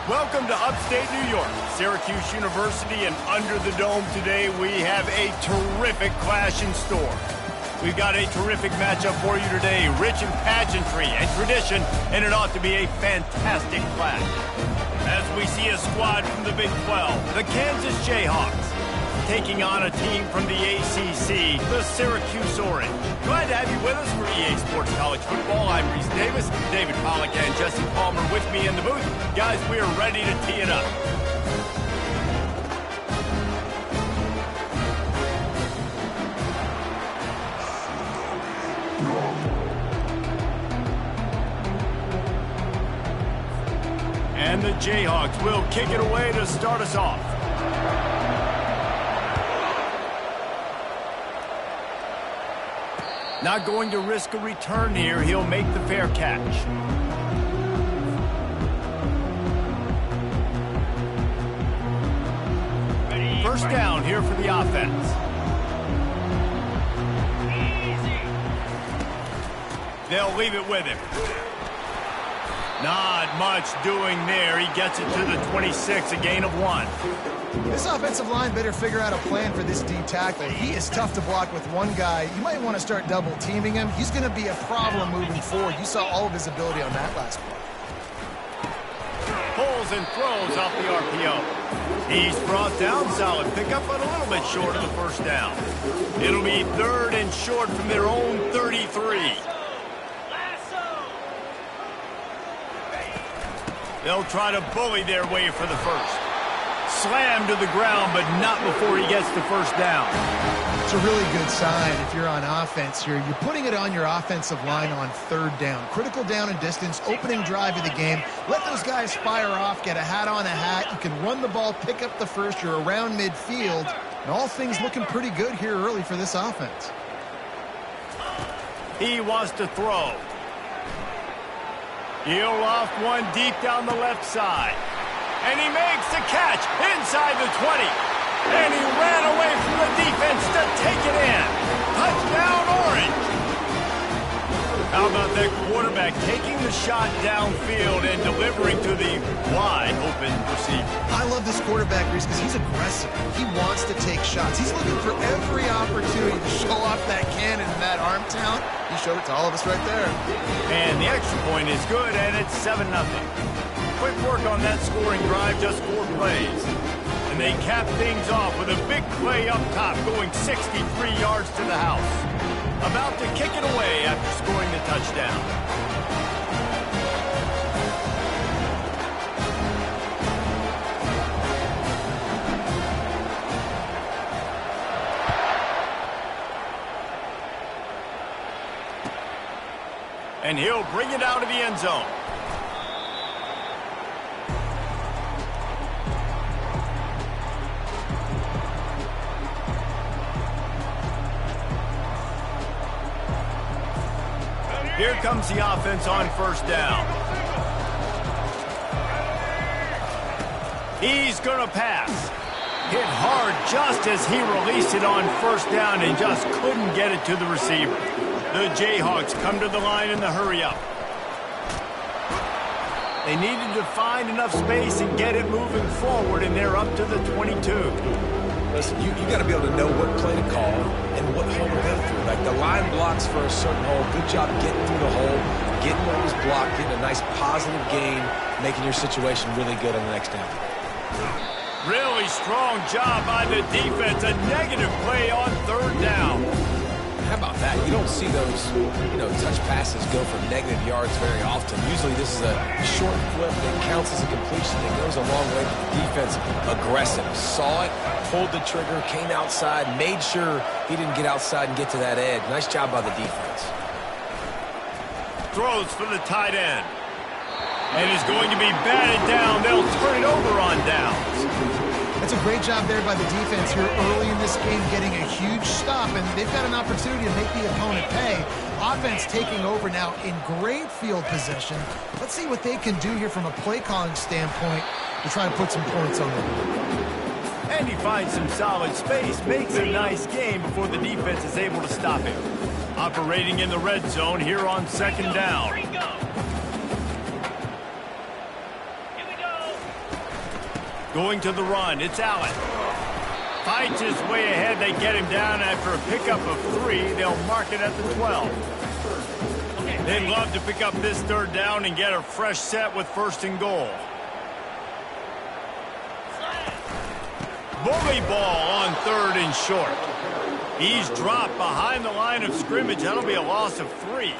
Welcome to upstate New York, Syracuse University, and under the dome today we have a terrific clash in store. We've got a terrific matchup for you today, rich in pageantry and tradition, and it ought to be a fantastic clash. As we see a squad from the Big 12, the Kansas Jayhawks, taking on a team from the ACC, the Syracuse Orange. Glad to have you with us for EA Sports College Football. I'm Reese Davis, David Pollack and Jesse Palmer with me in the booth. Guys, we are ready to tee it up. And the Jayhawks will kick it away to start us off. Not going to risk a return here. He'll make the fair catch. First down here for the offense. They'll leave it with him. Not much doing there. He gets it to the 26, a gain of 1. This offensive line better figure out a plan for this D tackle. He is tough to block with one guy. You might want to start double teaming him. He's going to be a problem moving forward. You saw all of his ability on that last play. Pulls and throws off the RPO. He's brought down, solid pickup, but a little bit short of the first down. It'll be 3rd and short from their own 33. They'll try to bully their way for the first. Slammed to the ground, but not before he gets the first down. It's a really good sign if you're on offense here. You're putting it on your offensive line on 3rd down. Critical down and distance, opening drive of the game. Let those guys fire off, get a hat on a hat. You can run the ball, pick up the first. You're around midfield. And all things looking pretty good here early for this offense. He wants to throw. He'll loft one deep down the left side. And he makes the catch inside the 20. And he ran away from the defense to take it in. Touchdown, Orange. How about that quarterback taking the shot downfield and delivering to the wide open receiver? I love this quarterback, Reese, because he's aggressive. He wants to take shots. He's looking for every opportunity to show off that cannon and that arm talent. He showed it to all of us right there. And the extra point is good, and it's 7-0. Quick work on that scoring drive, just 4 plays. And they cap things off with a big play up top, going 63 yards to the house. About to kick it away after scoring the touchdown. And he'll bring it out of the end zone. Here comes the offense on first down. He's going to pass. Hit hard just as he released it on first down and just couldn't get it to the receiver. The Jayhawks come to the line in the hurry-up. They needed to find enough space and get it moving forward, and they're up to the 22. Listen, you got to be able to know what play to call and what hole to go through. Like the line blocks for a certain hole. Good job getting through the hole, getting what was blocked, getting a nice positive gain, making your situation really good on the next down. Really strong job by the defense. A negative play on 3rd down. How about that? You don't see those, touch passes go for negative yards very often. Usually this is a short flip that counts as a completion. It goes a long way, but the defense aggressive. Saw it, pulled the trigger, came outside, made sure he didn't get outside and get to that edge. Nice job by the defense. Throws for the tight end. And is going to be batted down. They'll turn it over on downs. That's a great job there by the defense here early in this game, getting a huge stop, and they've got an opportunity to make the opponent pay. Offense taking over now in great field possession. Let's see what they can do here from a play calling standpoint to try to put some points on them. And he finds some solid space, makes a nice game before the defense is able to stop him. Operating in the red zone here on 2nd down. Going to the run, it's Allen. Fights his way ahead. They get him down after a pickup of 3. They'll mark it at the 12. They'd love to pick up this third down and get a fresh set with 1st and goal. Bully ball on 3rd and short. He's dropped behind the line of scrimmage. That'll be a loss of 3.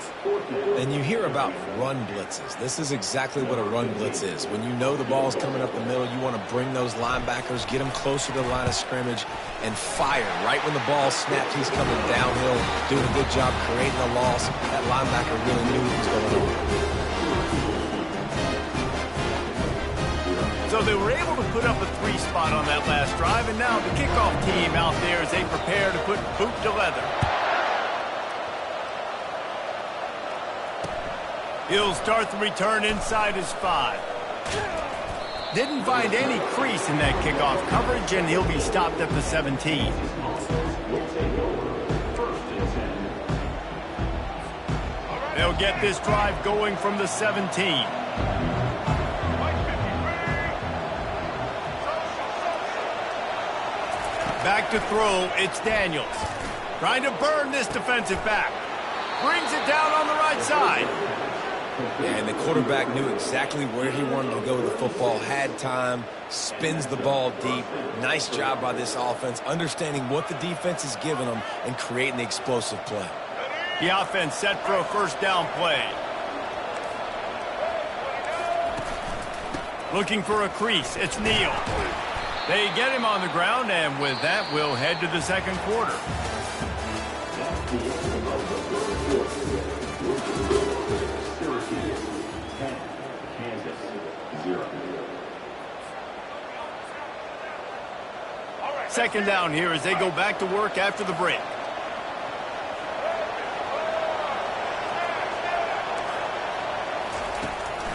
And you hear about run blitzes. This is exactly what a run blitz is. When you know the ball's coming up the middle, you want to bring those linebackers, get them closer to the line of scrimmage, and fire. Right when the ball snapped, he's coming downhill, doing a good job creating a loss. That linebacker really knew what was going on. So they were able to put up a 3 spot on that last drive, and now the kickoff team out there as they prepare to put boot to leather. He'll start the return inside his 5. Didn't find any crease in that kickoff coverage, and he'll be stopped at the 17. They'll get this drive going from the 17. Back to throw, it's Daniels. Trying to burn this defensive back. Brings it down on the right side. Yeah, and the quarterback knew exactly where he wanted to go with the football, had time, spins the ball deep. Nice job by this offense, understanding what the defense is giving them and creating the explosive play. The offense set for a 1st down play. Looking for a crease, it's Neal. They get him on the ground, and with that, we'll head to the 2nd quarter. Second down here as they go back to work after the break.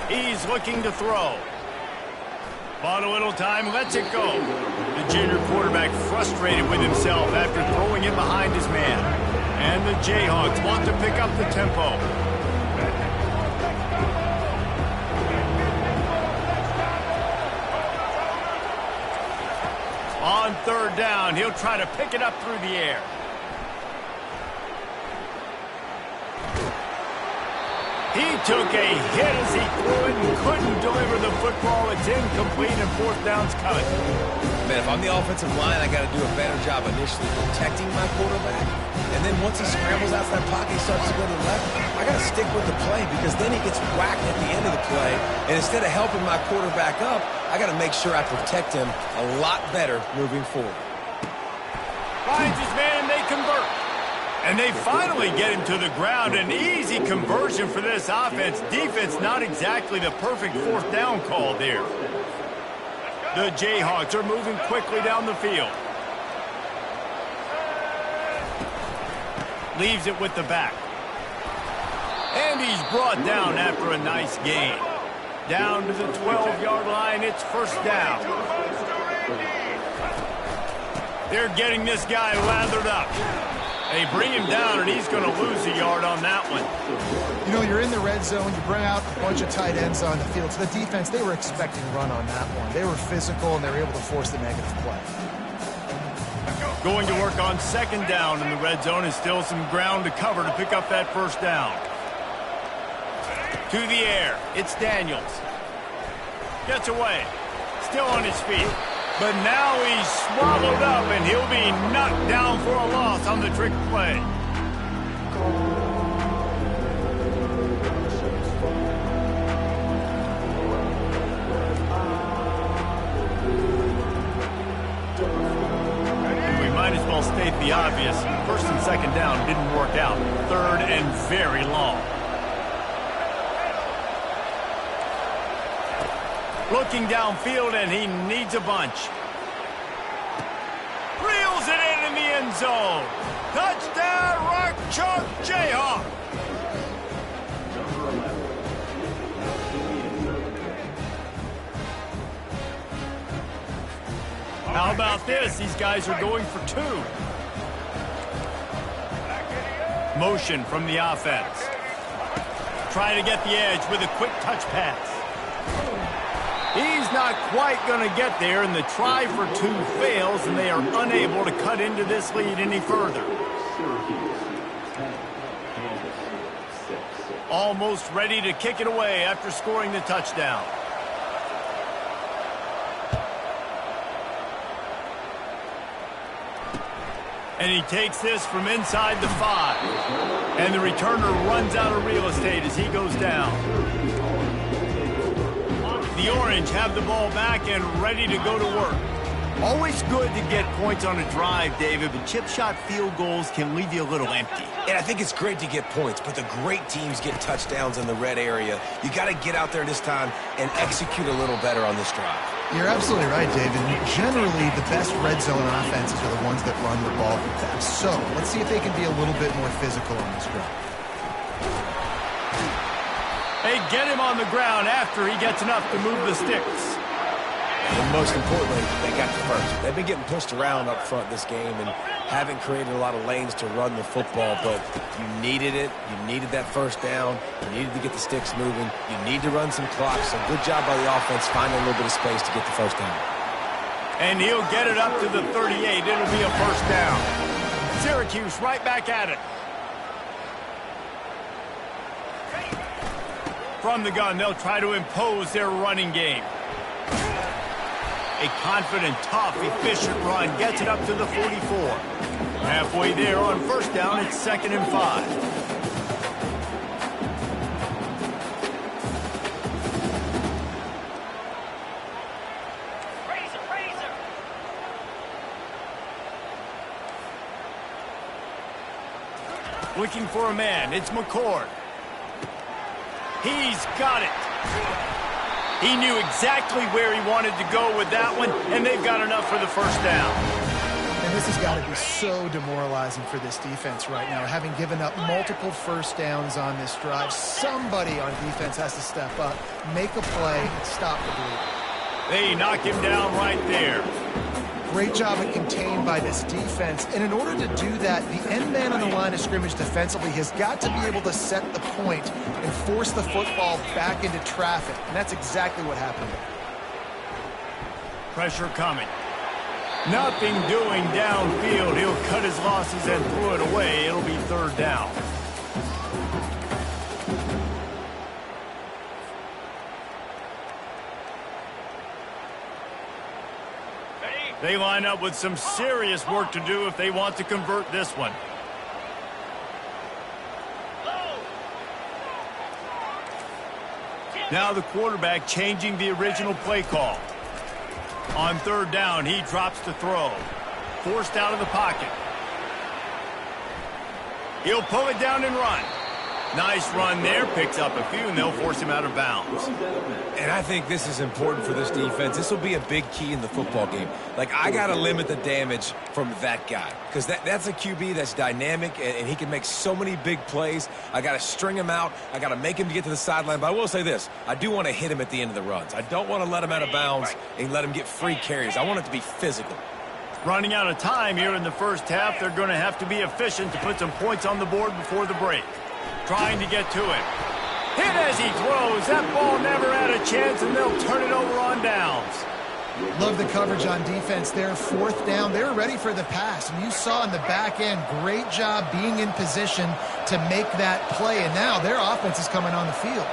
He's looking to throw. Bought a little time, lets it go. The junior quarterback frustrated with himself after throwing it behind his man. And the Jayhawks want to pick up the tempo. On 3rd down, he'll try to pick it up through the air. He took a hit as he threw it and couldn't deliver the football. It's incomplete and 4th down's coming. Man, if I'm the offensive line, I got to do a better job initially protecting my quarterback. And then once he scrambles out that pocket, he starts to go to the left, I got to stick with the play because then he gets whacked at the end of the play. And instead of helping my quarterback up, I got to make sure I protect him a lot better moving forward. Finds his man, and they convert. And they finally get him to the ground. An easy conversion for this offense. Defense not exactly the perfect 4th down call there. The Jayhawks are moving quickly down the field. Leaves it with the back. And he's brought down after a nice gain. Down to the 12-yard line, it's 1st down. They're getting this guy lathered up. They bring him down, and he's going to lose a yard on that one. You know, you're in the red zone. You bring out a bunch of tight ends on the field. So the defense, they were expecting run on that one. They were physical, and they were able to force the negative play. Going to work on 2nd down in the red zone, and still some ground to cover to pick up that 1st down. To the air, it's Daniels. Gets away, still on his feet. But now he's swallowed up, and he'll be knocked down for a loss on the trick play. We might as well state the obvious. 1st and 2nd down didn't work out. 3rd and very long. Looking downfield, and he needs a bunch. Reels it in the end zone. Touchdown, Rock Chalk Jayhawk. How about this? These guys are going for 2. Motion from the offense. Trying to get the edge with a quick touch pass. He's is not quite going to get there, and the try for two fails, and they are unable to cut into this lead any further. Almost ready to kick it away after scoring the touchdown. And he takes this from inside the 5. And the returner runs out of real estate as he goes down. The Orange have the ball back and ready to go to work. Always good to get points on a drive, David, but chip shot field goals can leave you a little empty. And I think it's great to get points, but the great teams get touchdowns in the red area. You got to get out there this time and execute a little better on this drive. You're absolutely right, David. Generally, the best red zone offenses are the ones that run the ball the best. So let's see if they can be a little bit more physical on this drive. They get him on the ground after he gets enough to move the sticks. And most importantly, they got the first. They've been getting pushed around up front this game and haven't created a lot of lanes to run the football, but you needed it. You needed that first down. You needed to get the sticks moving. You need to run some clock. So good job by the offense finding a little bit of space to get the first down. And he'll get it up to the 38. It'll be a first down. Syracuse right back at it. From the gun, they'll try to impose their running game. A confident, tough, efficient run gets it up to the 44. Halfway there on first down, it's 2nd and 5. Looking for a man, it's McCord. He's got it. He knew exactly where he wanted to go with that one, and they've got enough for the first down. And this has got to be so demoralizing for this defense right now. Having given up multiple first downs on this drive, somebody on defense has to step up, make a play, and stop the bleed. They knock him down right there. Great job at contained by this defense. And in order to do that, the end man on the line of scrimmage defensively has got to be able to set the point and force the football back into traffic. And that's exactly what happened. Pressure coming. Nothing doing downfield. He'll cut his losses and throw it away. It'll be 3rd down. They line up with some serious work to do if they want to convert this one. Now the quarterback changing the original play call. On 3rd down, he drops to throw. Forced out of the pocket. He'll pull it down and run. Nice run there, picks up a few, and they'll force him out of bounds. And I think this is important for this defense. This will be a big key in the football game. Like, I got to limit the damage from that guy because that's a QB that's dynamic, and he can make so many big plays. I got to string him out. I got to make him get to the sideline. But I will say this. I do want to hit him at the end of the runs. I don't want to let him out of bounds and let him get free carries. I want it to be physical. Running out of time here in the first half, they're going to have to be efficient to put some points on the board before the break. Trying to get to it. Hit as he throws. That ball never had a chance, and they'll turn it over on downs. Love the coverage on defense there. 4th down. They were ready for the pass. And you saw in the back end, great job being in position to make that play. And now their offense is coming on the field.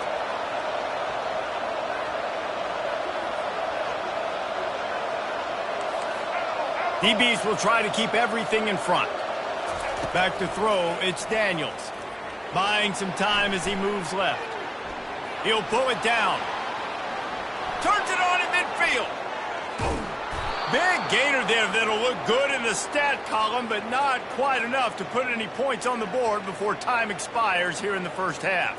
DBs will try to keep everything in front. Back to throw, it's Daniels. Buying some time as he moves left. He'll pull it down. Turns it on in midfield. Big gainer there that'll look good in the stat column, but not quite enough to put any points on the board before time expires here in the first half.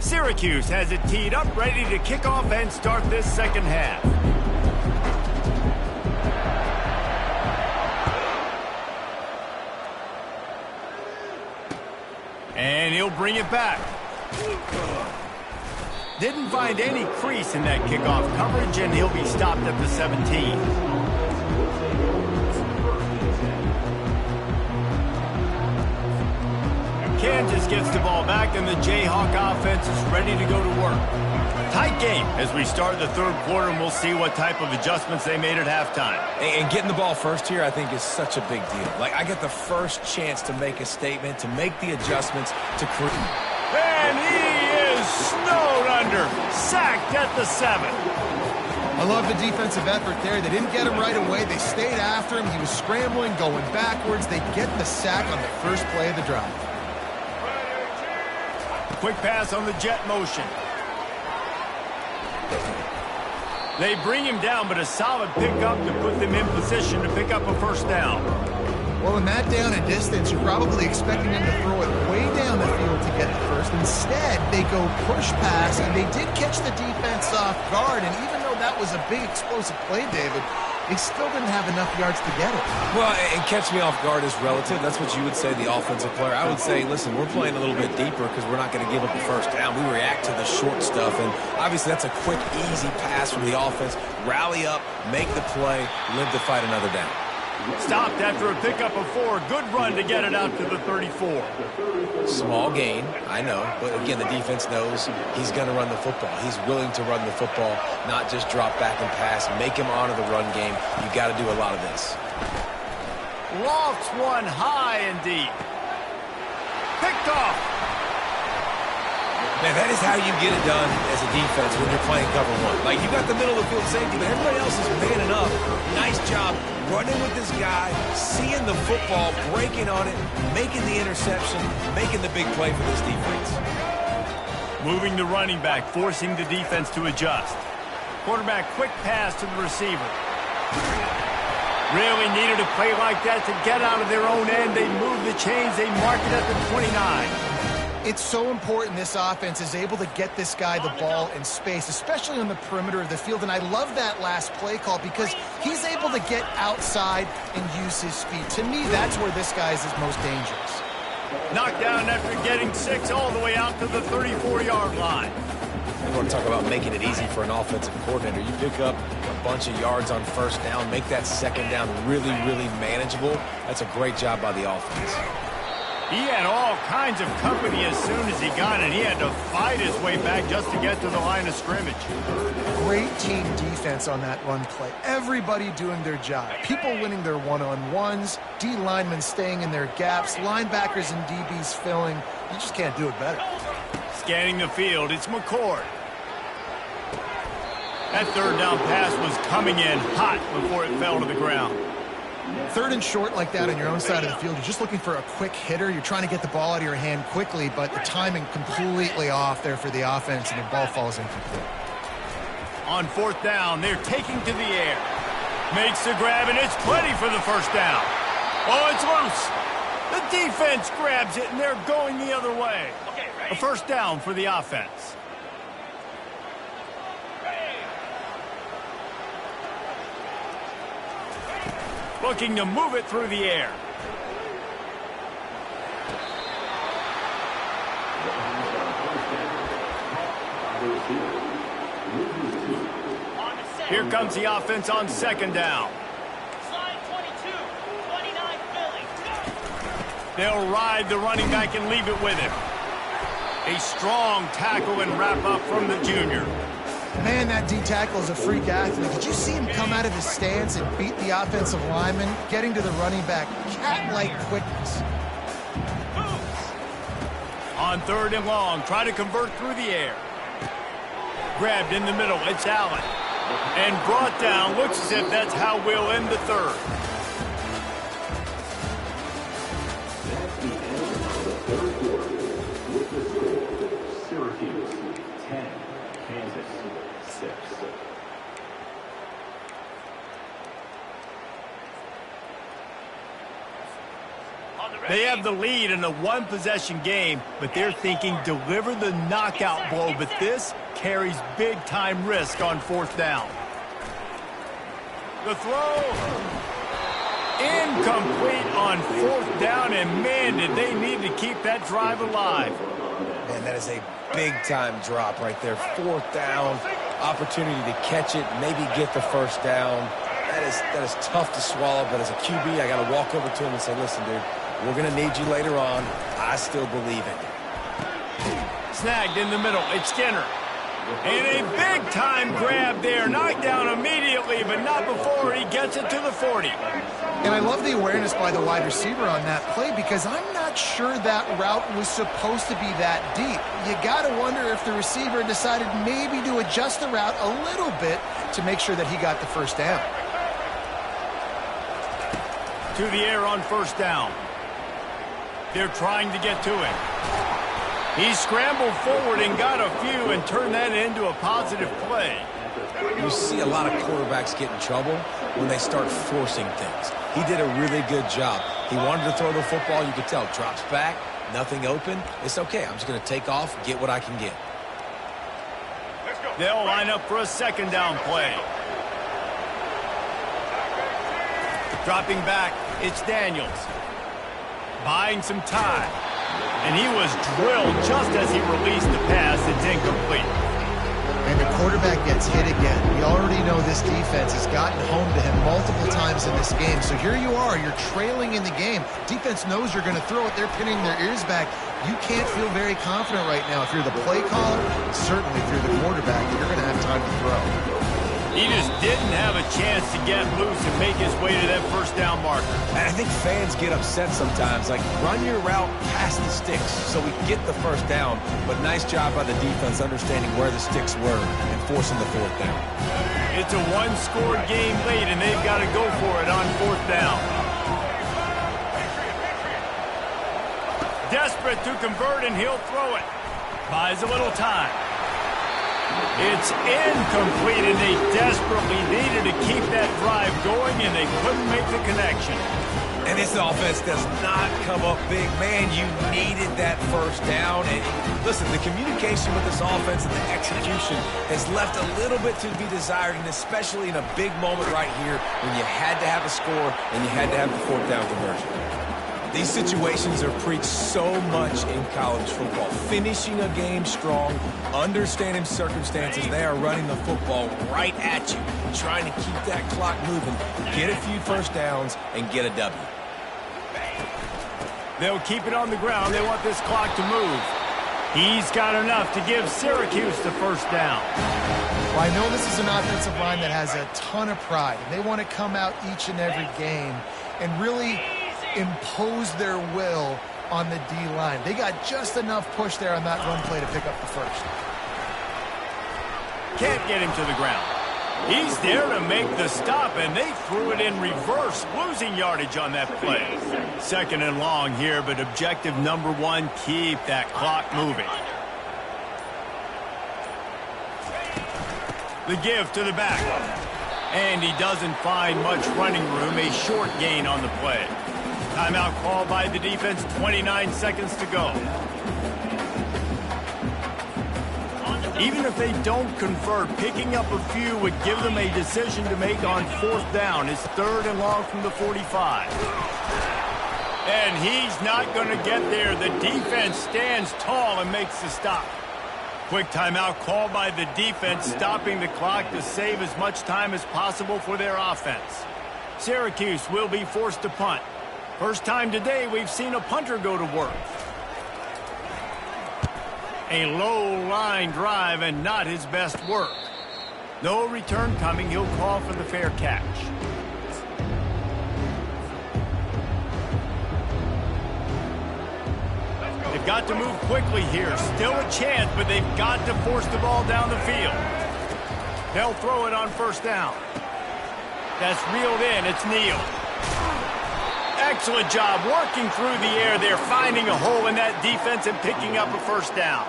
Syracuse has it teed up, ready to kick off and start this second half. And he'll bring it back. Didn't find any crease in that kickoff coverage, and he'll be stopped at the 17. Kansas gets the ball back, and the Jayhawk offense is ready to go to work. Tight game as we start the third quarter, and we'll see what type of adjustments they made at halftime. And getting the ball first here, I think, is such a big deal. Like, I get the first chance to make a statement, to make the adjustments, to create. And he is snowed under, sacked at the 7. I love the defensive effort there. They didn't get him right away. They stayed after him. He was scrambling, going backwards. They get the sack on the first play of the drive. Quick pass on the jet motion. They bring him down, but a solid pickup to put them in position to pick up a first down. Well, in that down and distance, you're probably expecting them to throw it way down the field to get the first. Instead, they go push pass, and they did catch the defense off guard. And even though that was a big explosive play, David, they still didn't have enough yards to get it. Well, and catch me off guard is relative. That's what you would say, the offensive player. I would say, listen, we're playing a little bit deeper because we're not going to give up the first down. We react to the short stuff, and obviously that's a quick, easy pass from the offense. Rally up, make the play, live to fight another down. Stopped after a pickup of 4. Good run to get it out to the 34. Small gain, I know, but again, the defense knows he's going to run the football. He's willing to run the football, not just drop back and pass, make him honor the run game. You got to do a lot of this. Lofts one high and deep. Picked off. Man, that is how you get it done as a defense when you're playing cover 1. Like, you got the middle of the field safety, but everybody else is manning up. Nice job running with this guy, seeing the football, breaking on it, making the interception, making the big play for this defense. Moving the running back, forcing the defense to adjust. Quarterback, quick pass to the receiver. Really needed a play like that to get out of their own end. They move the chains. They mark it at the 29. It's so important this offense is able to get this guy the ball in space, especially on the perimeter of the field. And I love that last play call because he's able to get outside and use his speed. To me, that's where this guy is his most dangerous. Knocked down after getting 6 all the way out to the 34-yard line. You want to talk about making it easy for an offensive coordinator. You pick up a bunch of yards on first down, make that second down really, really manageable. That's a great job by the offense. He had all kinds of company as soon as he got it. He had to fight his way back just to get to the line of scrimmage. Great team defense on that run play. Everybody doing their job. People winning their one-on-ones, D linemen staying in their gaps, linebackers and DBs filling. You just can't do it better. Scanning the field, it's McCord. That third down pass was coming in hot before it fell to the ground. Third and short like that on your own side of the field, you're just looking for a quick hitter. You're trying to get the ball out of your hand quickly, but the timing completely off there for the offense, and the ball falls incomplete. On fourth down, they're taking to the air. Makes the grab, and it's plenty for the first down. Oh, it's loose. The defense grabs it, and they're going the other way. A first down for the offense. Looking to move it through the air. Here comes the offense on second down. Slide 22, 29 Philly. They'll ride the running back and leave it with him. A strong tackle and wrap up from the junior. Man, that D-tackle is a freak athlete. Did you see him come out of his stance and beat the offensive lineman, getting to the running back? Cat-like quickness. On third and long, try to convert through the air. Grabbed in the middle, it's Allen. And brought down, looks as if that's how we'll end the third. Syracuse 10, Kansas 6. They have the lead in a one-possession game, but they're thinking deliver the knockout blow, but this carries big-time risk on fourth down. The throw Incomplete on 4th down, and man, did they need to keep that drive alive. Man, that is a big-time drop right there. 4th down, opportunity to catch it, maybe get the first down. That is tough to swallow, but as a QB, I got to walk over to him and say, listen, dude, we're going to need you later on. I still believe in you. Snagged in the middle. It's Skinner. And a big-time grab there. Knocked down immediately, but not before he gets it to the 40. And I love the awareness by the wide receiver on that play because I'm not sure that route was supposed to be that deep. You got to wonder if the receiver decided maybe to adjust the route a little bit to make sure that he got the first down. To the air on 1st down. They're trying to get to him. He scrambled forward and got a few and turned that into a positive play. You see a lot of quarterbacks get in trouble when they start forcing things. He did a really good job. He wanted to throw the football. You could tell. Drops back, nothing open. It's okay. I'm just going to take off, get what I can get. They'll line up for a 2nd down play. Dropping back, it's Daniels. Buying some time. And he was drilled just as he released the pass. It's incomplete. And the quarterback gets hit again. We already know this defense has gotten home to him multiple times in this game. So here you are. You're trailing in the game. Defense knows you're going to throw it. They're pinning their ears back. You can't feel very confident right now. If you're the play caller, certainly if you're the quarterback, you're going to have time to throw. He just didn't have a chance to get loose and make his way to that 1st down marker. And I think fans get upset sometimes. Like, run your route past the sticks so we get the 1st down. But nice job by the defense understanding where the sticks were and forcing the 4th down. It's a one-score game late, and they've got to go for it on 4th down. Desperate to convert, and he'll throw it. Buys a little time. It's incomplete, and they desperately needed to keep that drive going, and they couldn't make the connection. And this offense does not come up big. Man, you needed that 1st down. And listen, the communication with this offense and the execution has left a little bit to be desired, and especially in a big moment right here when you had to have a score and you had to have the 4th down conversion. These situations are preached so much in college football. Finishing a game strong, understanding circumstances. They are running the football right at you, trying to keep that clock moving, get a few 1st downs, and get a W. They'll keep it on the ground. They want this clock to move. He's got enough to give Syracuse the 1st down. Well, I know this is an offensive line that has a ton of pride, and they want to come out each and every game and really impose their will on the D-line. They got just enough push there on that run play to pick up the 1st. Can't get him to the ground. He's there to make the stop, and they threw it in reverse, losing yardage on that play. 2nd and long here, but objective number 1, keep that clock moving. The give to the back. And he doesn't find much running room, a short gain on the play. Timeout called by the defense, 29 seconds to go. Even if they don't convert, picking up a few would give them a decision to make on 4th down. It's 3rd and long from the 45. And he's not going to get there. The defense stands tall and makes the stop. Quick timeout called by the defense, stopping the clock to save as much time as possible for their offense. Syracuse will be forced to punt. First time today we've seen a punter go to work. A low line drive and not his best work. No return coming. He'll call for the fair catch. They've got to move quickly here. Still a chance, but they've got to force the ball down the field. They'll throw it on 1st down. That's reeled in. It's Neal. Excellent job working through the air there, finding a hole in that defense and picking up a 1st down.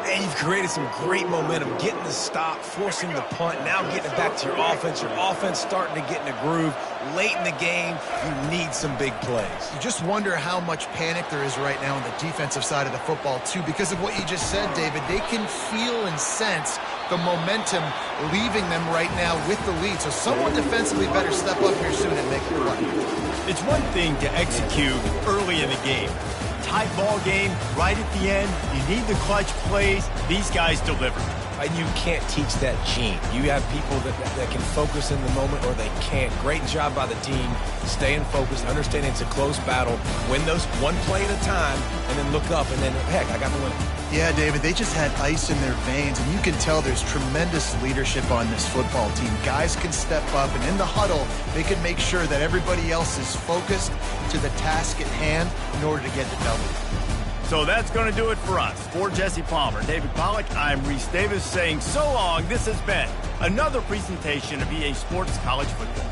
And you've created some great momentum, getting the stop, forcing the punt, now getting it back to your offense. Your offense starting to get in a groove. late in the game, you need some big plays. You just wonder how much panic there is right now on the defensive side of the football, too, because of what you just said, David. They can feel and sense the momentum leaving them right now with the lead. So someone defensively better step up here soon and make the play. It's one thing to execute early in the game. Tight ball game, right at the end, you need the clutch plays. These guys deliver. And you can't teach that gene. You have people that can focus in the moment or they can't. Great job by the team, staying focused, understanding it's a close battle, win those one play at a time, and then look up, and then, heck, I got the win. Yeah, David, they just had ice in their veins, and you can tell there's tremendous leadership on this football team. Guys can step up, and in the huddle, they can make sure that everybody else is focused to the task at hand in order to get the W. So that's going to do it for us. For Jesse Palmer, David Pollack, I'm Reese Davis saying so long. This has been another presentation of EA Sports College Football.